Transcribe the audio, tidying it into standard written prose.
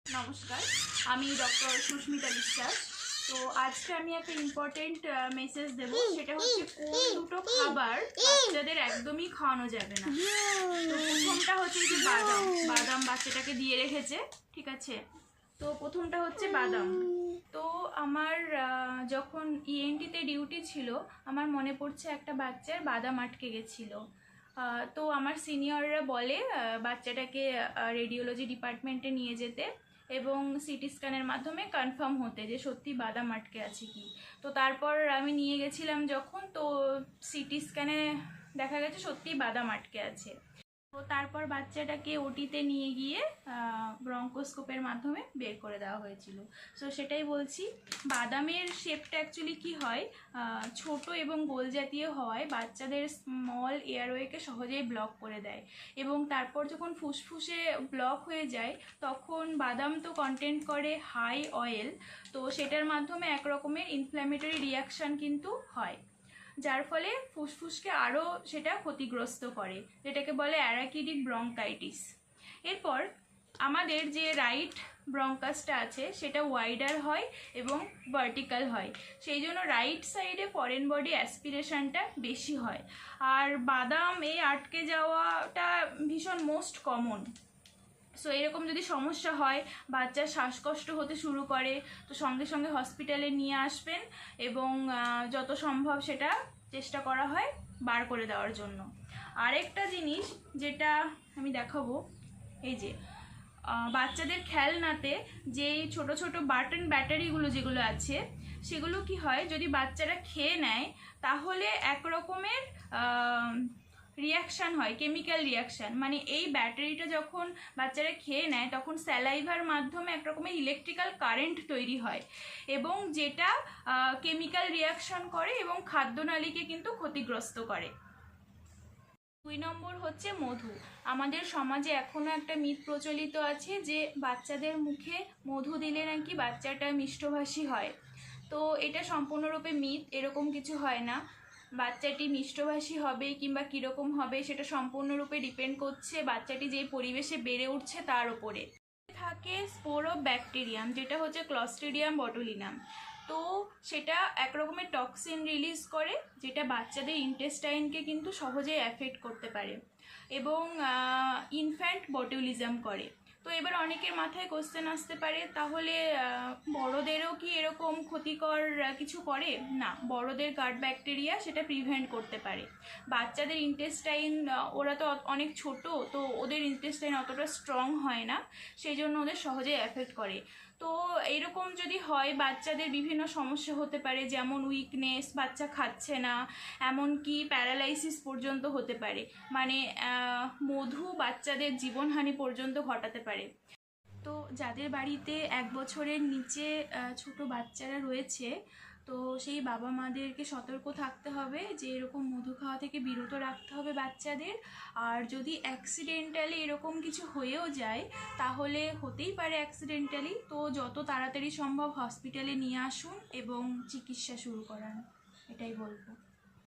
নমস্কার, আমি ডক্টর সুস্মিতা বিশ্বাস। তো আজকে আমি একটা ইম্পর্টেন্ট মেসেজ দেব, সেটা হচ্ছে কোন দুটো খাবার বাচ্চাদের একদমই খাওয়ানো যাবে না। তো প্রথমটা হচ্ছে যে বাদাম। বাদাম বাচ্চাটাকে দিয়ে রেখেছে, ঠিক আছে। তো প্রথমটা হচ্ছে বাদাম। তো আমার যখন ইএনটিতে ডিউটি ছিল, আমার মনে পড়ছে একটা বাচ্চার বাদাম আটকে গেছিলো। তো আমার সিনিয়ররা বলে বাচ্চাটাকে রেডিওলজি ডিপার্টমেন্টে নিয়ে যেতে এবং সিটি স্ক্যানের মাধ্যমে কনফার্ম হতে যে সত্যি বাদাম আটকে আছে কি। তো তারপর আমি নিয়ে গেছিলাম যখন, তো সিটি স্ক্যানে দেখা গেছে সত্যি বাদাম আটকে আছে। তো তারপর বাচ্চাটাকে ওটিতে নিয়ে গিয়ে ব্রঙ্কোস্কোপের মাধ্যমে বের করে দেওয়া হয়েছিল। সো সেটাই বলছি, বাদামের শেপটা অ্যাকচুয়ালি কি হয়, ছোট এবং গোল জাতীয় হওয়ায় বাচ্চাদের স্মল এয়ারওয়েকে সহজেই ব্লক করে দেয় এবং তারপর যখন ফুসফুসে ব্লক হয়ে যায় তখন বাদাম তো কন্টেন্ট করে হাই অয়েল, তো সেটার মাধ্যমে এক রকমের ইনফ্ল্যামেটরি রিয়াকশান কিন্তু হয়, যার ফলে ফুসফুসকে আরও সেটা ক্ষতিগ্রস্ত করে, যেটাকে বলে অ্যারাকিডিক ব্রঙ্কাইটিস। এরপর আমাদের যে রাইট ব্রঙ্কাসটা আছে সেটা ওয়াইডার হয় এবং ভার্টিক্যাল হয়, সেই জন্য রাইট সাইডে ফরেন বডি অ্যাসপিরেশনটা বেশি হয়। আর বাদাম এই আটকে যাওয়াটা ভীষণ মোস্ট কমন। সো এরকম যদি সমস্যা হয়, বাচ্চার শ্বাসকষ্ট হতে শুরু করে, তো সঙ্গে সঙ্গে হসপিটালে নিয়ে আসবেন এবং যত সম্ভব সেটা চেষ্টা করা হয় বার করে দেওয়ার জন্য। আরেকটা জিনিস যেটা আমি দেখাবো, এই যে বাচ্চাদের খেলনাতে যে ছোট ছোট বাটন ব্যাটারিগুলো যেগুলো আছে, সেগুলো কি হয়, যদি বাচ্চারা খেয়ে নেয় তাহলে এক রকমের রিয়াকশান হয়, কেমিক্যাল রিয়াকশান। মানে এই ব্যাটারিটা যখন বাচ্চারা খেয়ে নেয় তখন স্যালাইভার মাধ্যমে এক রকমের ইলেকট্রিক্যাল কারেন্ট তৈরি হয় এবং যেটা কেমিক্যাল রিয়াকশান করে এবং খাদ্যনালীকে কিন্তু ক্ষতিগ্রস্ত করে। 2 নম্বর হচ্ছে মধু। আমাদের সমাজে এখনও একটা মিথ প্রচলিত আছে যে বাচ্চাদের মুখে মধু দিলে নাকি বাচ্চাটা মিষ্টভাষী হয়। তো এটা সম্পূর্ণরূপে মিথ, এরকম কিছু হয় না। বাচ্চাটি মিষ্টভাষী হবে কিংবা কীরকম হবে সেটা সম্পূর্ণরূপে ডিপেন্ড করছে বাচ্চাটি যেই পরিবেশে বেড়ে উঠছে তার ওপরে। থাকে স্পোরোব্যাকটেরিয়াম, যেটা হচ্ছে ক্লস্ট্রিডিয়াম বটুলিনাম। তো সেটা এক রকমের টক্সিন রিলিজ করে, যেটা বাচ্চাদের ইন্টেস্টাইনকে কিন্তু সহজেই অ্যাফেক্ট করতে পারে এবং ইনফ্যান্ট বটুলিজম করে। তো এবার অনেকের মাথায় কোশ্চেন আসতে পারে, তাহলে বড়দেরও কি এরকম ক্ষতিকর কিছু করে? না, বড়দের গাট ব্যাকটেরিয়া সেটা প্রিভেন্ট করতে পারে। বাচ্চাদের ইন্টেস্টাইন, ওরা তো অনেক ছোট, তো ওদের ইন্টেস্টাইন অতটা স্ট্রং হয় না, সেই জন্য ওদের সহজেই অ্যাফেক্ট করে। তো এইরকম যদি হয় বাচ্চাদের বিভিন্ন সমস্যা হতে পারে, যেমন উইকনেস, বাচ্চা খাচ্ছে না, এমনকি প্যারালাইসিস পর্যন্ত হতে পারে। মানে মধু বাচ্চাদের জীবনহানি পর্যন্ত ঘটাতে পারে। তো যাদের বাড়িতে 1 বছরের নিচে ছোট বাচ্চারা রয়েছে, তো সেই বাবা মাদেরকে সতর্ক থাকতে হবে যে এরকম মধু খাওয়া থেকে বিরত রাখতে হবে বাচ্চাদের। আর যদি অ্যাক্সিডেন্টালি এরকম কিছু হয়েও যায়, তাহলে হতেই পারে অ্যাক্সিডেন্টালি, তো যত তাড়াতাড়ি সম্ভব হসপিটালে নিয়ে আসুন এবং চিকিৎসা শুরু করান, এটাই বলবো।